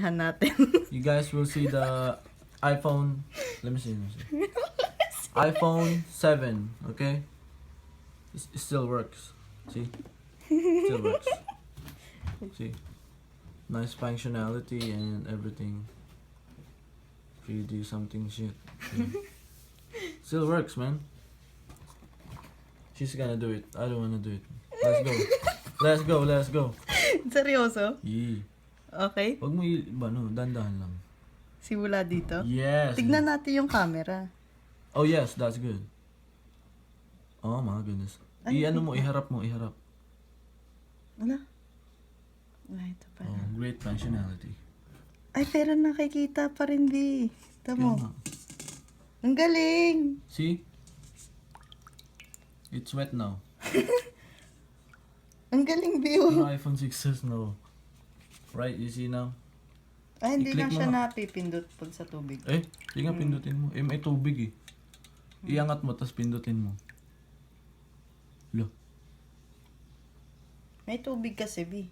nasasayangihan natin. You guys will see the iPhone. Let me see. iPhone 7. Okay. It still works. See. Still works. See. Nice functionality and everything. If you do something shit. Yeah. Still works, man. She's gonna do it. I don't wanna do it. Let's go. Let's go, let's go. Seryoso? Yeah. Okay. Wag mo dandahan lang. Simula dito. Yes. Tignan natin yung camera. Oh yes, that's good. Oh my goodness. Ano mo, iharap mo, iharap. Ano? Ay, ito pa. Oh, great functionality. Ay, pero nakikita pa rin, B. Ito mo. Kaya nga. Ang galing! See? It's wet now. Ang galing, B. Yung iPhone 6 says no. Right, you see now? Ay, hindi I-click na mo siya nga. napipindot pag sa tubig. Sige nga, pindutin mo. May tubig eh. Iangat mo, tapos pindutin mo. Lo. May tubig kasi, B.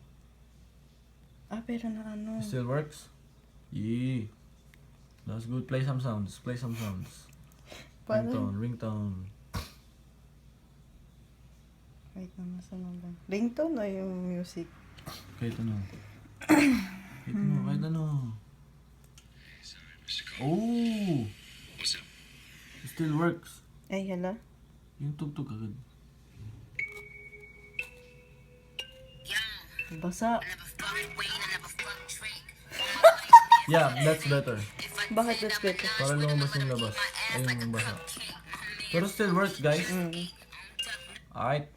Ah, pero na ano. It still works? Yeah. That's good. Play some sounds. Play some sounds. Parang- Ringtone. Wait naman sa lang. Ringtone o yung music? Kahit ano. Kahit ano. Oh! It still works. Ay, hala. Yung tugtog agad. Basa. Yeah, that's better. Bakit that's better? Para lumabas yung labas. Ayun yung basa. Pero still works, guys. Alright.